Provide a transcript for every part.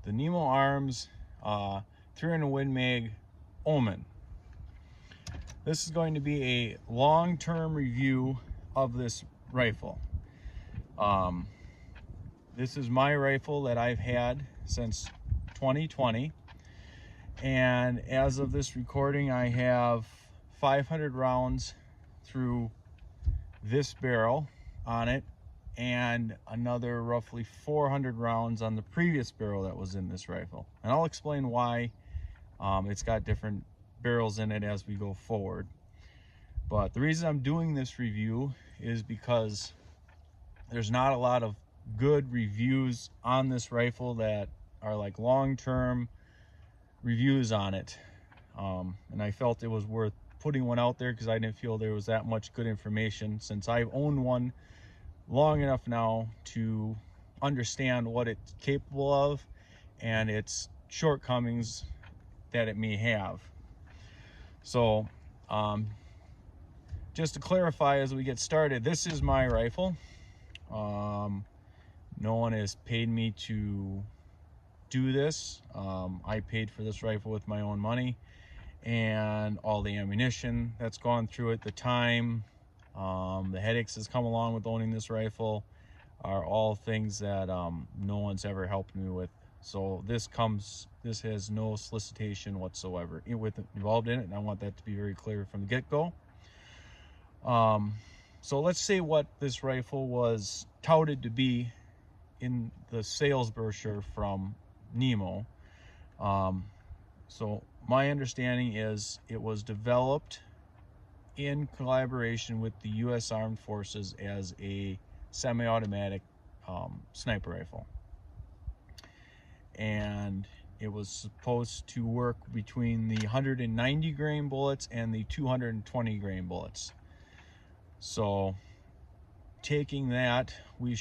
the NEMO Arms thru and Win Mag Omen. This is going to be a long-term review of this rifle. This is my rifle that I've had since 2020, and as of this recording I have 500 rounds through this barrel on it and another roughly 400 rounds on the previous barrel that was in this rifle, and I'll explain why it's got different barrels in it as we go forward. But the reason I'm doing this review is because there's not a lot of good reviews on this rifle that are like long-term reviews on it, and I felt it was worth putting one out there because I didn't feel there was that much good information, since I've owned one long enough now to understand what it's capable of and its shortcomings that it may have. So just to clarify as we get started, this is my rifle. No one has paid me to do this. I paid for this rifle with my own money, and all the ammunition that's gone through it, the time, the headaches that's come along with owning this rifle are all things that no one's ever helped me with. So this has no solicitation whatsoever involved in it, and I want that to be very clear from the get-go. So let's say what this rifle was touted to be in the sales brochure from NEMO. So my understanding is it was developed in collaboration with the U.S. Armed Forces as a semi-automatic sniper rifle, and it was supposed to work between the 190 grain bullets and the 220 grain bullets. So taking that, we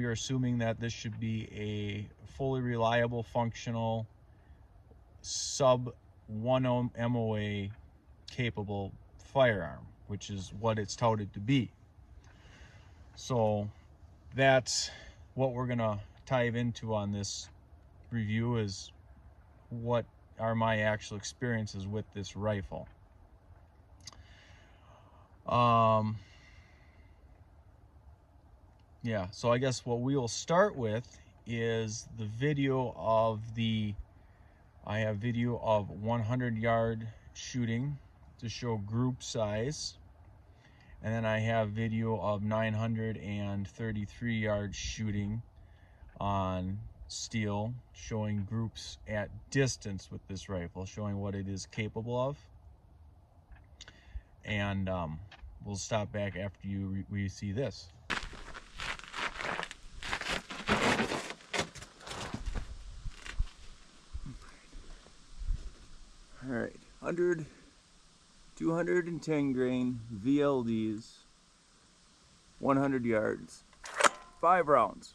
are assuming that this should be a fully reliable, functional, sub 1 MOA capable firearm, which is what it's touted to be. So that's what we're gonna dive into on this review, is what are my actual experiences with this rifle. Yeah, so I guess what we will start with is the video of I have video of 100-yard shooting to show group size, and then I have video of 933-yard shooting on steel, showing groups at distance with this rifle, showing what it is capable of. And we'll stop back after we see this. All right, 100, 210 grain VLDs, 100 yards, 5 rounds.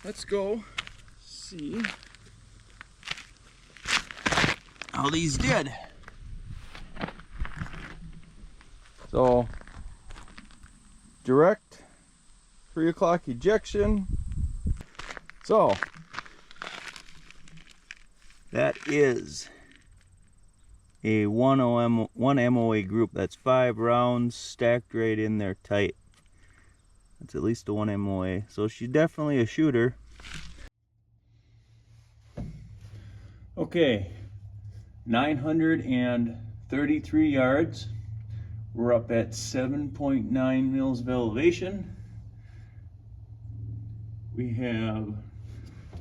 let's go see how these did. So, direct 3 o'clock ejection. So, that is a 1 MOA group. That's 5 rounds stacked right in there tight. That's at least a 1 MOA. So she's definitely a shooter. Okay, 933 yards. We're up at 7.9 mils of elevation. We have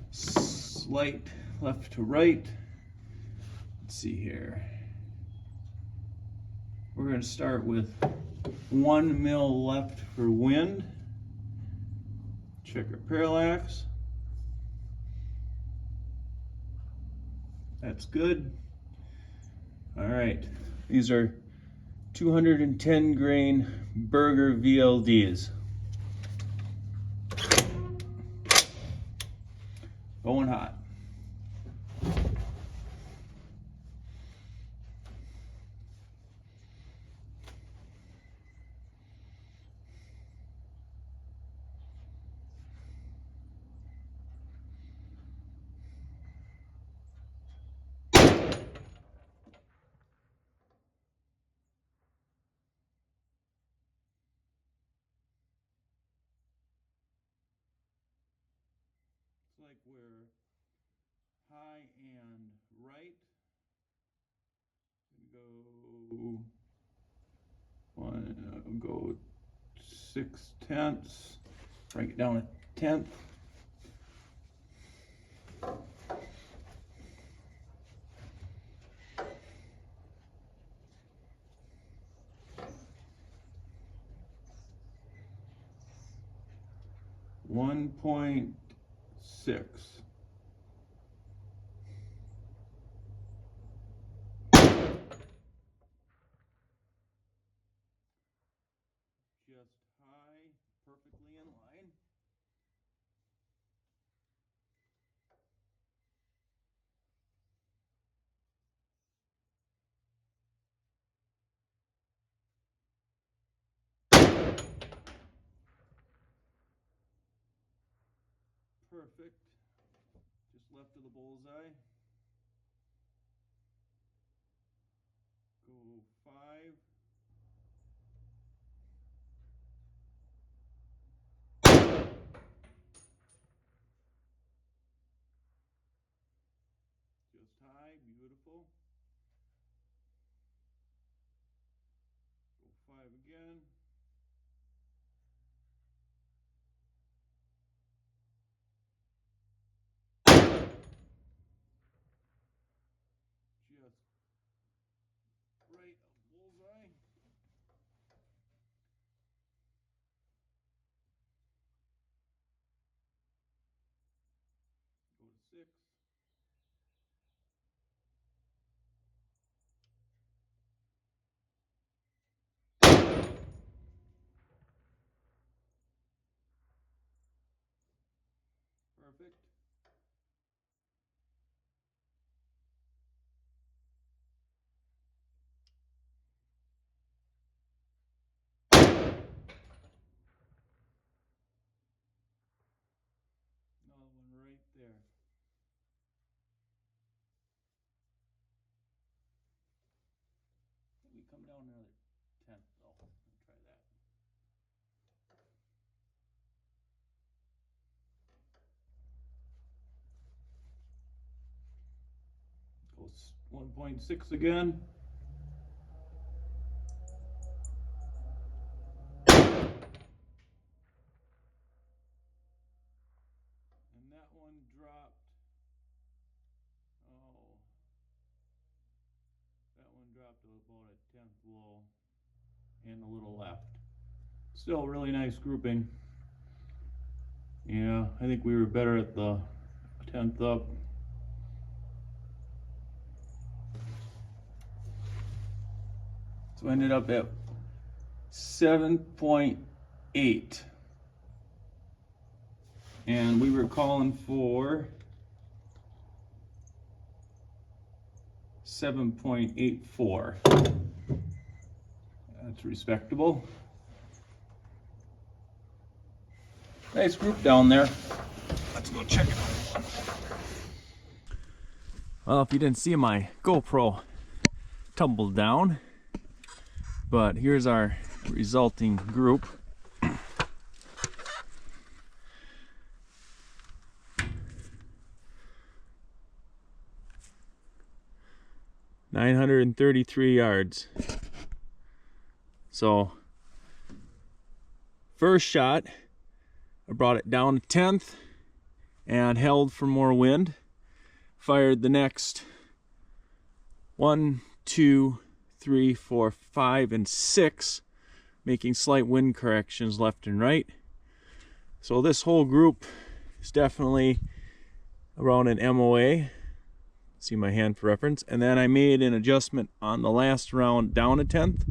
slight left to right. Let's see here. We're going to start with 1 mil left for wind. Check our parallax. That's good. All right, these are 210 grain Burger VLDs. Going hot. It's like we're high and right. Go 6/10. Break it down a tenth. .6. Just high, perfectly in line. Perfect. Just left of the bullseye. Go 5. Just high, beautiful. Go 5 again. Just right of bullseye. Go to 6. Perfect. Another one right there. We come down another tenth though. Let me try that. Goes 1.6 again. And that one dropped. Oh, that one dropped about a tenth low and a little left. Still really nice grouping. Yeah, I think we were better at the 10th up. So I ended up at 7.8. and we were calling for 7.84. That's respectable. Nice group down there. Let's go check it out. Well, if you didn't see, my GoPro tumbled down, but here's our resulting group. .933 yards. So first shot, I brought it down to 10th and held for more wind. Fired the next 1, 2, 3, 4, 5, and 6, making slight wind corrections left and right. So this whole group is definitely around an MOA. See my hand for reference. And then I made an adjustment on the last round down a 10th,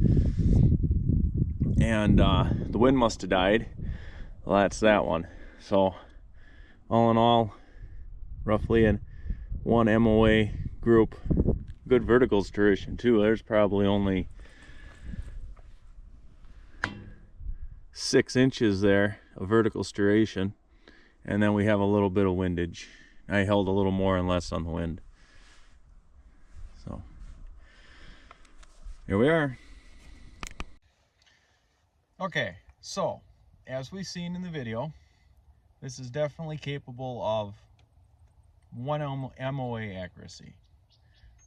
and the wind must have died. Well, that's that one. So all in all, roughly in one MOA group. Good vertical striation too. There's probably only 6 inches there of vertical striation, and then we have a little bit of windage. I held a little more and less on the wind. So here we are. Okay, so as we've seen in the video, this is definitely capable of 1 MOA accuracy.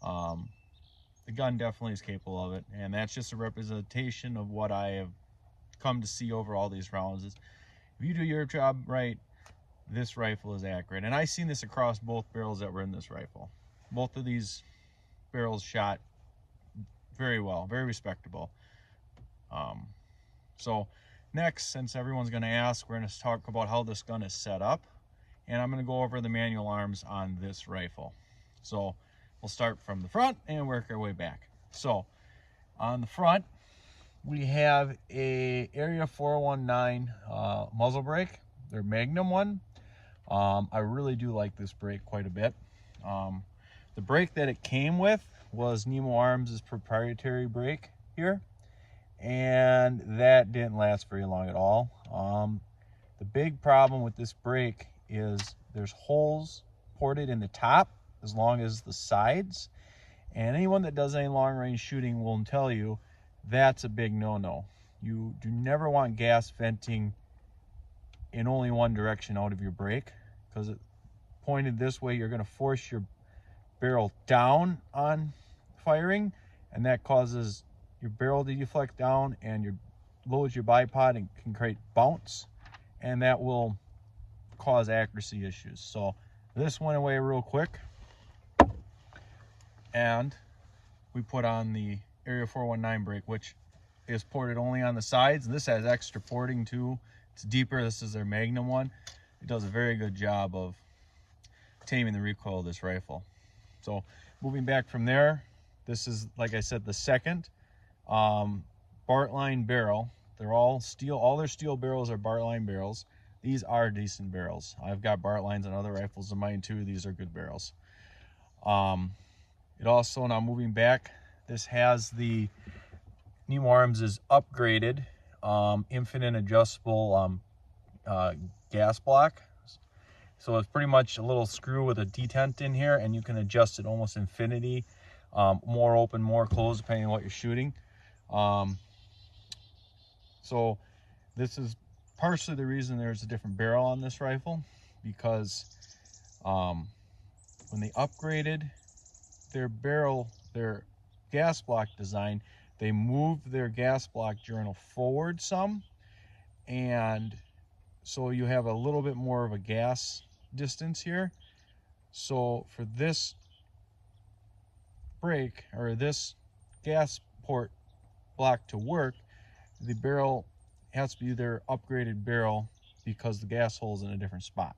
The gun definitely is capable of it, and that's just a representation of what I have come to see over all these rounds. Is if you do your job right, this rifle is accurate. And I've seen this across both barrels that were in this rifle. Both of these barrels shot very well, very respectable. So next, since everyone's going to ask, we're going to talk about how this gun is set up, and I'm going to go over the manual arms on this rifle. So we'll start from the front and work our way back. So on the front, we have a Area 419 muzzle brake. They're Magnum one. I really do like this brake quite a bit. The brake that it came with was NEMO Arms' proprietary brake here, and that didn't last very long at all. The big problem with this brake is there's holes ported in the top as long as the sides, and anyone that does any long range shooting will tell you that's a big no-no. You do never want gas venting in only one direction out of your brake, because it pointed this way, you're going to force your barrel down on firing, and that causes your barrel to deflect down and your loads your bipod and can create bounce, and that will cause accuracy issues. So this went away real quick, and we put on the Area 419 brake, which is ported only on the sides. This has extra porting too. It's deeper. This is their Magnum one. It does a very good job of taming the recoil of this rifle. So moving back from there, this is, like I said, the second Bartline barrel. They're all steel. All their steel barrels are Bartline barrels. These are decent barrels. I've got Bartlines on other rifles of mine too. These are good barrels. It also, now moving back, this has the NEMO Arms is upgraded infinite adjustable gas block. So it's pretty much a little screw with a detent in here, and you can adjust it almost infinity, more open, more closed, depending on what you're shooting. So this is partially the reason there's a different barrel on this rifle, because when they upgraded their barrel, their gas block design, they moved their gas block journal forward some, and so you have a little bit more of a gas distance here. So for this brake, or this gas port block to work, the barrel has to be their upgraded barrel because the gas hole is in a different spot.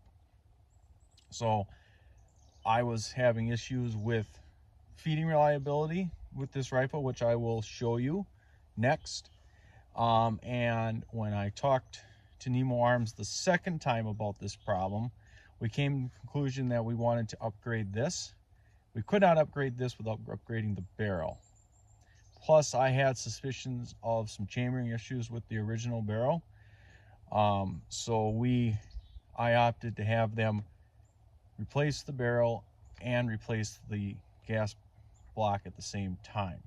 So I was having issues with feeding reliability with this rifle, which I will show you next. And when I talked to NEMO Arms the second time about this problem, we came to the conclusion that we wanted to upgrade this. We could not upgrade this without upgrading the barrel. Plus, I had suspicions of some chambering issues with the original barrel. So I opted to have them replace the barrel and replace the gas block at the same time.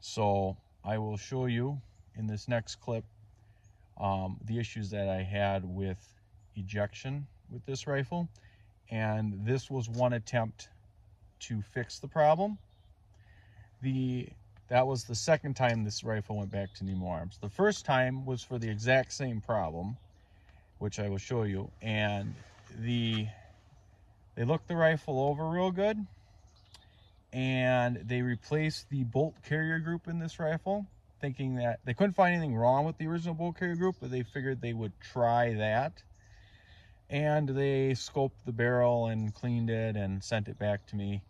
So I will show you in this next clip the issues that I had with ejection with this rifle, and this was one attempt to fix the problem. That was the second time this rifle went back to NEMO Arms. The first time was for the exact same problem, which I will show you, and they looked the rifle over real good, and they replaced the bolt carrier group in this rifle, thinking that they couldn't find anything wrong with the original bolt carrier group, but they figured they would try that. And they scoped the barrel and cleaned it and sent it back to me.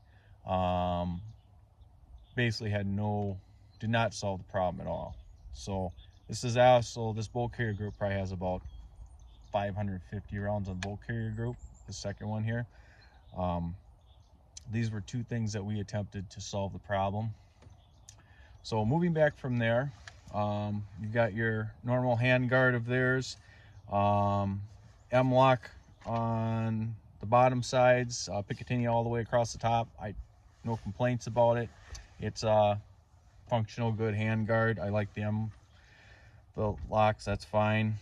Basically did not solve the problem at all. So this bolt carrier group probably has about 550 rounds on the bolt carrier group, the second one here. These were two things that we attempted to solve the problem. So moving back from there, you've got your normal hand guard of theirs, M-lock on the bottom sides, Picatinny all the way across the top. No complaints about it. It's a functional, good hand guard. I like the locks, that's fine.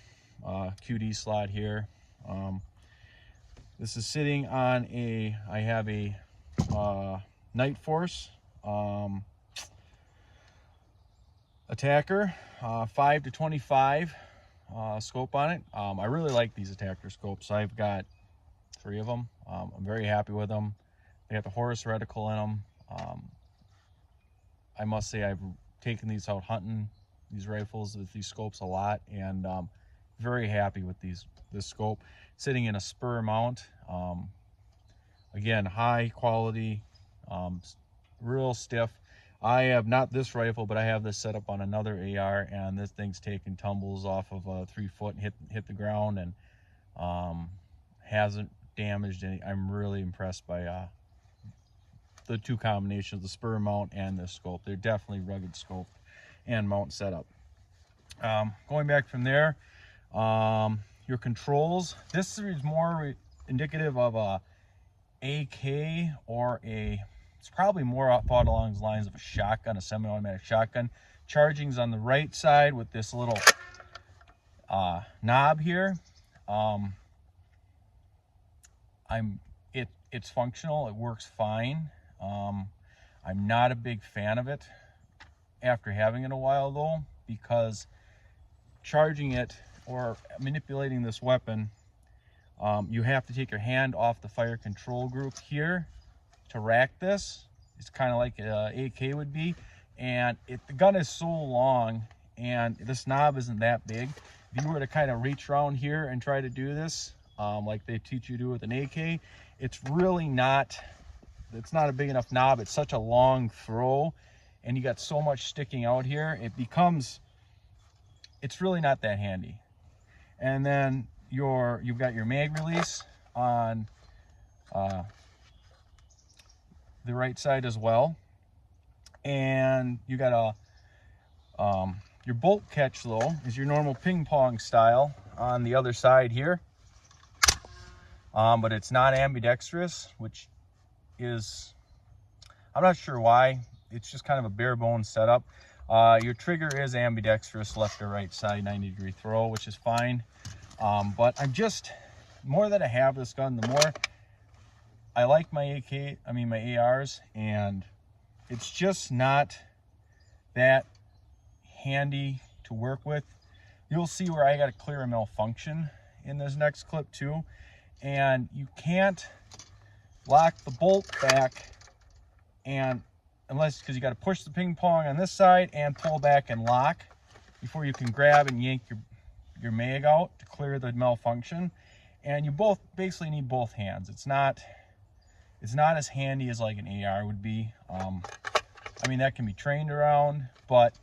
QD slot here. This is sitting on I have a Night Force attacker, 5 to 25 scope on it. I really like these attacker scopes. I've got 3 of them. I'm very happy with them. They have the Horus reticle in them. I must say I've taken these out hunting, these rifles with these scopes a lot, and very happy with this scope. Sitting in a spur mount. Again, high quality, real stiff. I have not this rifle, but I have this set up on another AR, and this thing's taken tumbles off of 3 foot and hit the ground, and hasn't damaged any. I'm really impressed by the two combinations, the spur mount and this scope. They're definitely rugged scope and mount setup. Going back from there, your controls. This is more indicative of a AK or it's probably more thought along the lines of a shotgun, a semi-automatic shotgun. Charging's on the right side with this little knob here. It's functional. It works fine. I'm not a big fan of it after having it a while though, because charging it or manipulating this weapon, you have to take your hand off the fire control group here to rack this. It's kind of like an AK would be, and the gun is so long and this knob isn't that big. If you were to kind of reach around here and try to do this, like they teach you to do with an AK, it's really not, it's not a big enough knob. It's such a long throw, and you got so much sticking out here, it's really not that handy. And then you've got your mag release on the right side as well, and you got your bolt catch though is your normal ping pong style on the other side here, but it's not ambidextrous, which is, I'm not sure why. It's just kind of a bare bones setup. Your trigger is ambidextrous, left or right side 90-degree throw, which is fine. But more that I have this gun, the more I like my my ARs, and it's just not that handy to work with. You'll see where I got to clear a malfunction in this next clip too, and you can't lock the bolt back because you got to push the ping pong on this side and pull back and lock before you can grab and yank your mag out to clear the malfunction. And you basically need both hands. It's not as handy as like an AR would be. I mean, that can be trained around, but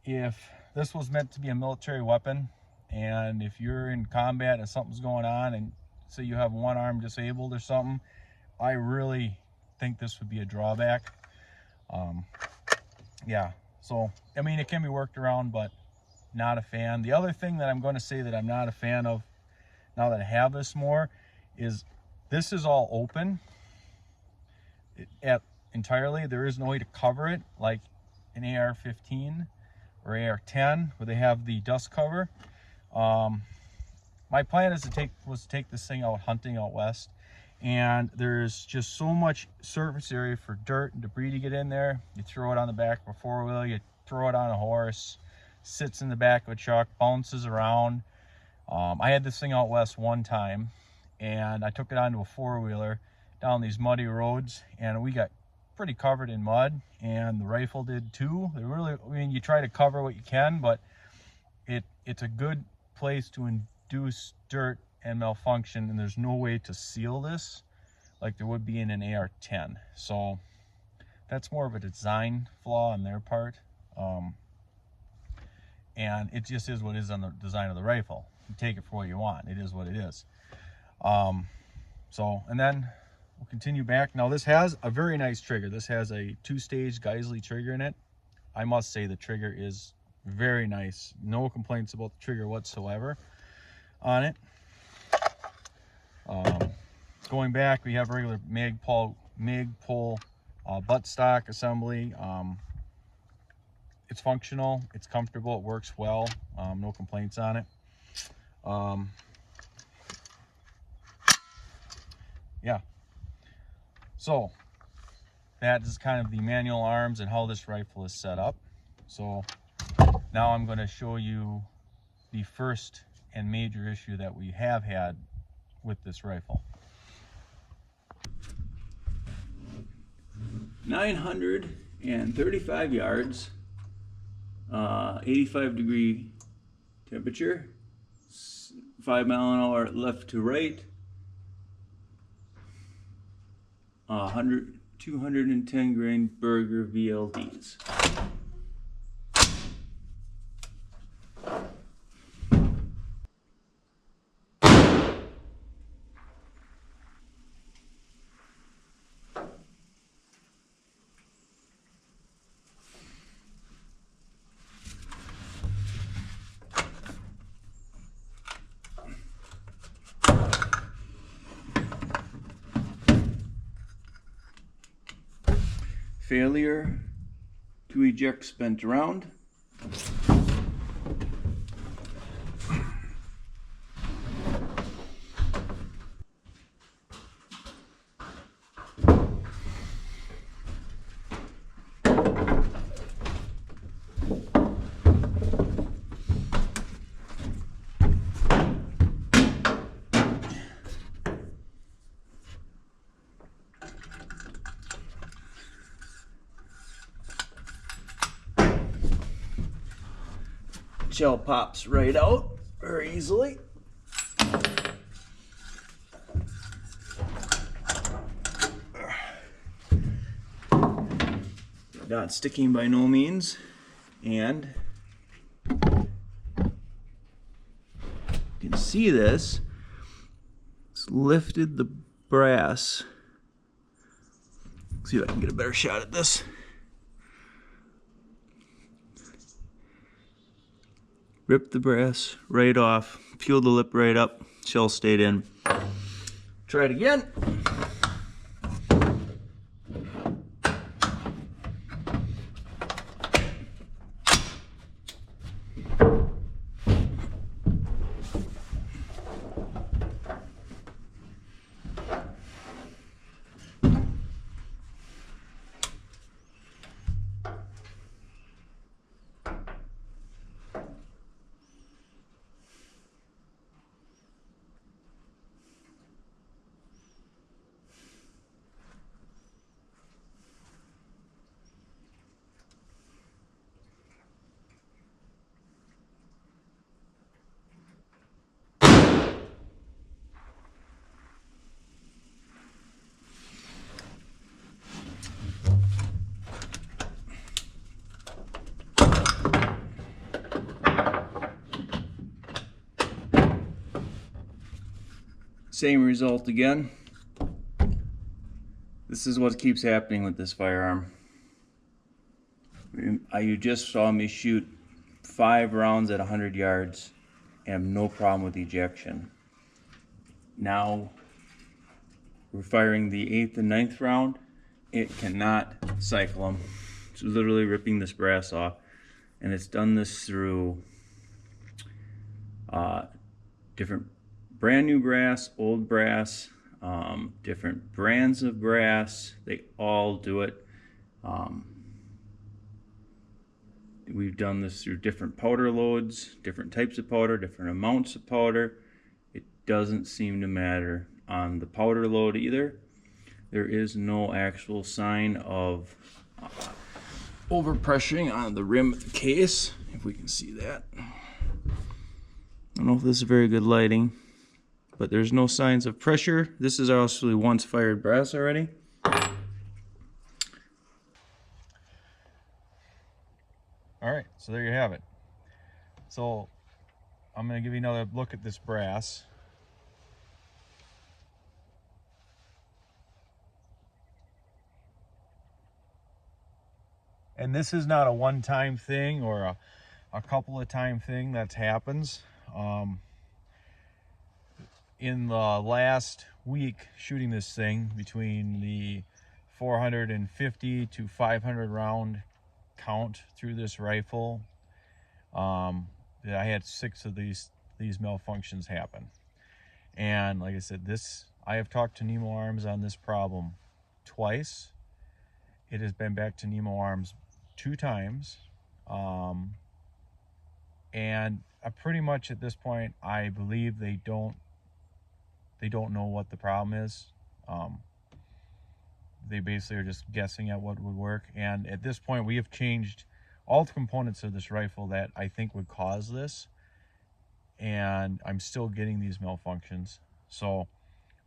if this was meant to be a military weapon and if you're in combat and something's going on and say you have one arm disabled or something, I really think this would be a drawback. Yeah, so I mean, it can be worked around, but not a fan. The other thing that I'm going to say that I'm not a fan of now that I have this more is this is all open entirely. There is no way to cover it like an AR-15 or AR-10 where they have the dust cover. My plan is to take this thing out hunting out west, and there's just so much surface area for dirt and debris to get in there. You throw it on the back of a four-wheeler, you throw it on a horse, sits in the back of a truck, bounces around. I had this thing out west one time, and I took it onto a four-wheeler down these muddy roads, and we got pretty covered in mud, and the rifle did too. They really, I mean, you try to cover what you can, but it's a good place to induce dirt and malfunction, and there's no way to seal this like there would be in an AR-10. So that's more of a design flaw on their part, and it just is what it is on the design of the rifle. You take it for what you want. It is what it is. So, and then we'll continue back. Now this has a very nice trigger. This has a 2-stage Geisley trigger in it. I must say the trigger is very nice. No complaints about the trigger whatsoever on it. Going back, we have regular Magpul buttstock assembly. It's functional, it's comfortable, it works well. No complaints on it. Yeah, so that is kind of the manual arms and how this rifle is set up. So now I'm going to show you the first and major issue that we have had with this rifle. 935 yards, 85-degree temperature, 5 mile an hour left to right, 210 grain Burger VLDs. Failure to eject spent round. Shell pops right out very easily. Not sticking by no means, and you can see this. It's lifted the brass. Let's see if I can get a better shot at this. Ripped the brass right off, peeled the lip right up, shell stayed in. Try it again. Same result again. This is what keeps happening with this firearm. You just saw me shoot 5 rounds at 100 yards and have no problem with ejection. Now we're firing the 8th and 9th round. It cannot cycle them. It's literally ripping this brass off, and it's done this through different brand new brass, old brass, different brands of brass. They all do it. We've done this through different powder loads, different types of powder, different amounts of powder. It doesn't seem to matter on the powder load either. There is no actual sign of overpressuring on the rim of the case, if we can see that. I don't know if this is very good lighting, but there's no signs of pressure. This is actually once fired brass already. All right, so there you have it. So I'm going to give you another look at this brass. And this is not a one-time thing or a couple of time thing that happens. In the last week shooting this thing, between the 450 to 500 round count through this rifle, I had 6 of these malfunctions happen. And like I said, I have talked to NEMO Arms on this problem twice. It has been back to NEMO Arms 2 times, and pretty much at this point I believe they don't know what the problem is. They basically are just guessing at what would work, and at this point we have changed all the components of this rifle that I think would cause this, and I'm still getting these malfunctions. So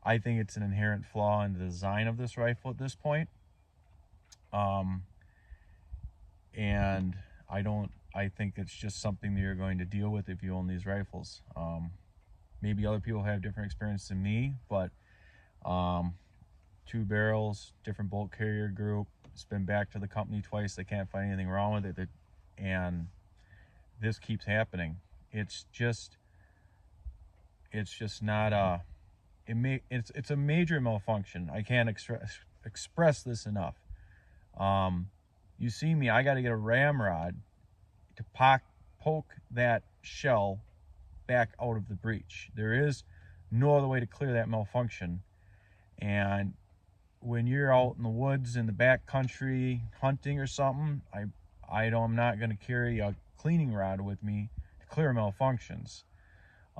I think it's an inherent flaw in the design of this rifle at this point. And I think it's just something that you're going to deal with if you own these rifles. Maybe other people have different experience than me, but 2 barrels, different bolt carrier group. It's been back to the company twice. They can't find anything wrong with it, and this keeps happening. It's just not a. It's a major malfunction. I can't express this enough. You see me, I got to get a ramrod to poke that shell back out of the breech. There is no other way to clear that malfunction. And when you're out in the woods in the back country hunting or something, I'm not going to carry a cleaning rod with me to clear malfunctions.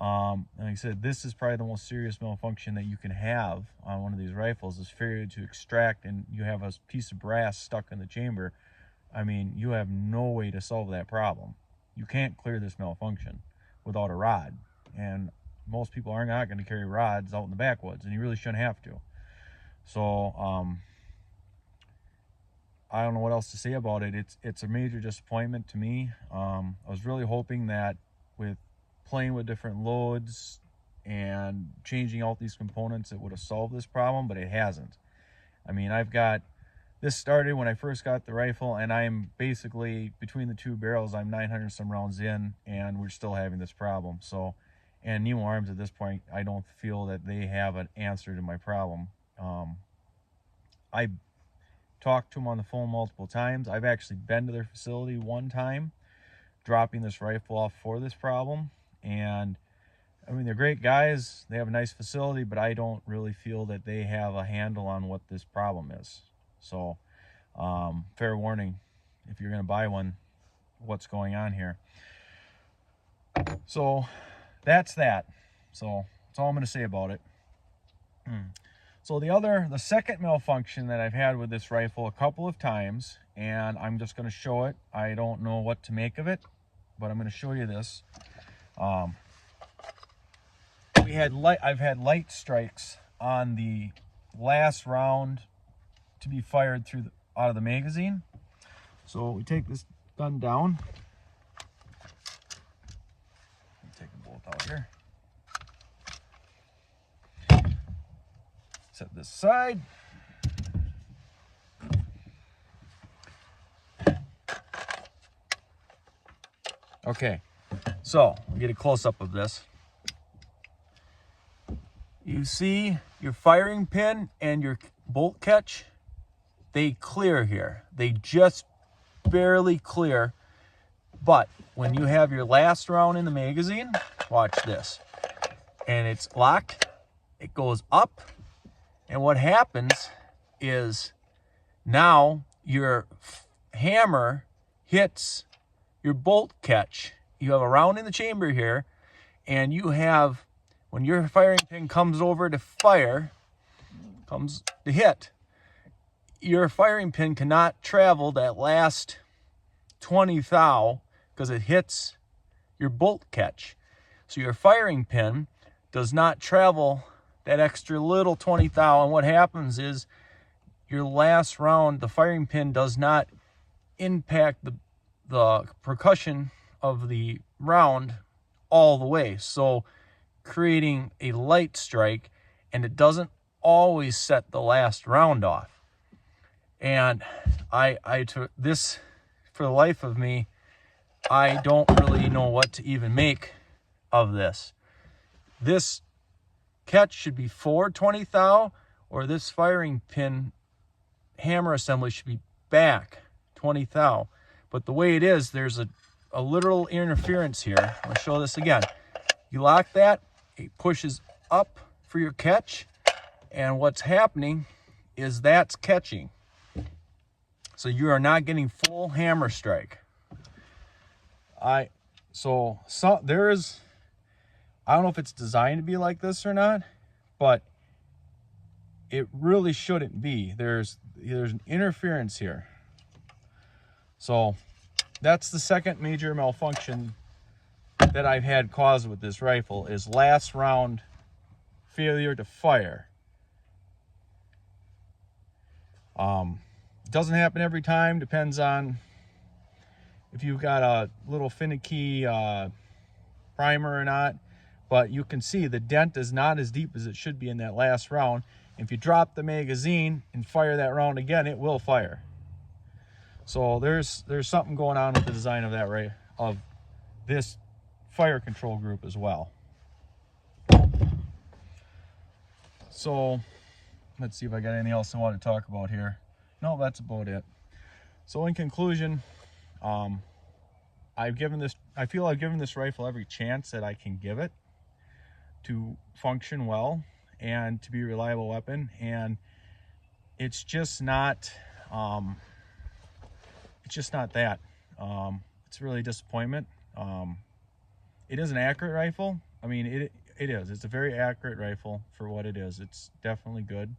Like I said, this is probably the most serious malfunction that you can have on one of these rifles, is failure to extract, and you have a piece of brass stuck in the chamber. I mean, you have no way to solve that problem. You can't clear this malfunction without a rod, and most people are not going to carry rods out in the backwoods, and you really shouldn't have to. So I don't know what else to say about it. It's a major disappointment to me. I was really hoping that with playing with different loads and changing out these components, it would have solved this problem, but it hasn't. I mean, this started when I first got the rifle, and I'm basically, between the 2 barrels, I'm 900 some rounds in, and we're still having this problem. So, and NEMO Arms at this point, I don't feel that they have an answer to my problem. I talked to them on the phone multiple times. I've actually been to their facility one time, dropping this rifle off for this problem. And I mean, they're great guys. They have a nice facility, but I don't really feel that they have a handle on what this problem is. So, fair warning, if you're going to buy one, what's going on here. So that's that. So that's all I'm going to say about it. So the second malfunction that I've had with this rifle a couple of times, and I'm just going to show it. I don't know what to make of it, but I'm going to show you this. I've had light strikes on the last round to be fired out of the magazine. So we take this gun down. Take the bolt out here. Set this aside. Okay, so we'll get a close-up of this. You see your firing pin and your bolt catch, they clear here. They just barely clear. But when you have your last round in the magazine, watch this. And it's locked, it goes up. And what happens is now your hammer hits your bolt catch. You have a round in the chamber here, and you have, when your firing pin comes over to fire, comes to hit, your firing pin cannot travel that last 20 thou because it hits your bolt catch. So your firing pin does not travel that extra little 20 thou, and what happens is your last round, the firing pin does not impact the percussion of the round all the way, so creating a light strike, and it doesn't always set the last round off. And I took this, for the life of me, I don't really know what to even make of this. This catch should be forward 20 thou, or this firing pin hammer assembly should be back 20 thou. But the way it is, there's a literal interference here. I'll show this again. You lock that, it pushes up for your catch, and what's happening is that's catching. So you are not getting full hammer strike. So there is, I don't know if it's designed to be like this or not, but it really shouldn't be. There's an interference here. So that's the second major malfunction that I've had caused with this rifle, is last round failure to fire. Doesn't happen every time, depends on if you've got a little finicky primer or not, but you can see the dent is not as deep as it should be in that last round. If you drop the magazine and fire that round again, it will fire. So there's something going on with the design of that, right, of this fire control group as well. So let's see if I got anything else I want to talk about here. No, that's about it. So in conclusion, I feel I've given this rifle every chance that I can give it to function well and to be a reliable weapon, and it's just not that. It's really a disappointment. It is an accurate rifle. I mean, it is. It's a very accurate rifle for what it is. It's definitely good.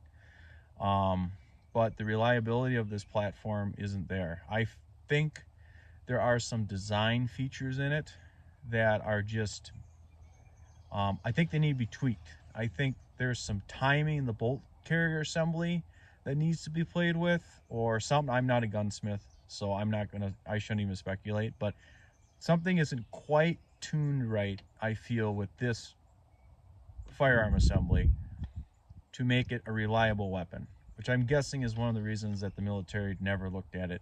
But the reliability of this platform isn't there. I think there are some design features in it that are just, I think they need to be tweaked. I think there's some timing in the bolt carrier assembly that needs to be played with, or something. I'm not a gunsmith, so I shouldn't even speculate, but something isn't quite tuned right, I feel, with this firearm assembly to make it a reliable weapon, which I'm guessing is one of the reasons that the military never looked at it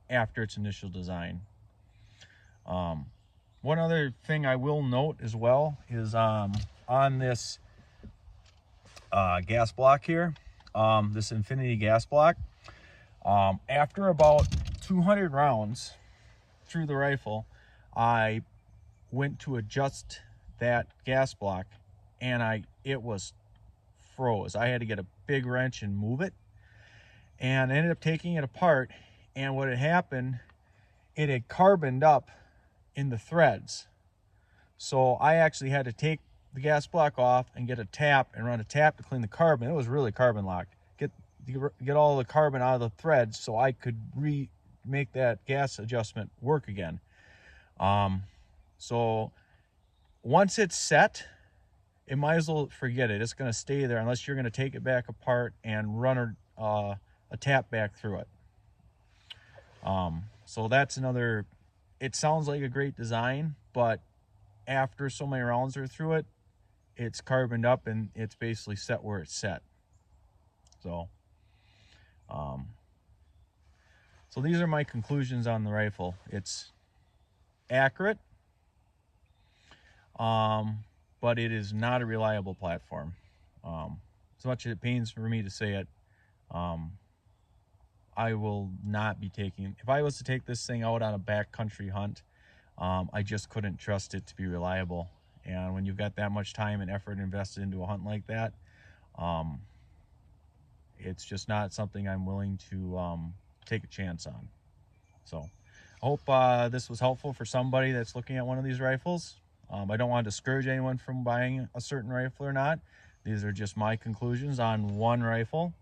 after its initial design. One other thing I will note as well is on this gas block here, this Infinity gas block, after about 200 rounds through the rifle, I went to adjust that gas block, and it was froze. I had to get a big wrench and move it, and I ended up taking it apart, and what had happened, it had carboned up in the threads. So I actually had to take the gas block off and get a tap and run a tap to clean the carbon. It was really carbon locked. Get all the carbon out of the threads so I could make that gas adjustment work again. So once it's set, it might as well forget it. It's going to stay there unless you're going to take it back apart and run a tap back through it. So that's another, it sounds like a great design, but after so many rounds are through it, it's carboned up and it's basically set where it's set. So, so these are my conclusions on the rifle. It's accurate, but it is not a reliable platform. As much as it pains for me to say it, I will not be taking, if I was to take this thing out on a backcountry hunt, I just couldn't trust it to be reliable. And when you've got that much time and effort invested into a hunt like that, it's just not something I'm willing to take a chance on. So I hope this was helpful for somebody that's looking at one of these rifles. I don't want to discourage anyone from buying a certain rifle or not. These are just my conclusions on one rifle.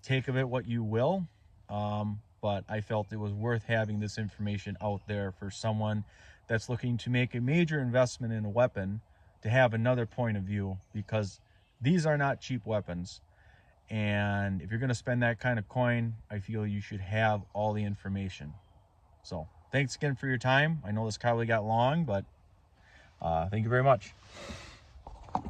Take of it what you will, but I felt it was worth having this information out there for someone that's looking to make a major investment in a weapon, to have another point of view, because these are not cheap weapons. And if you're going to spend that kind of coin, I feel you should have all the information. So thanks again for your time. I know this probably got long, but thank you very much.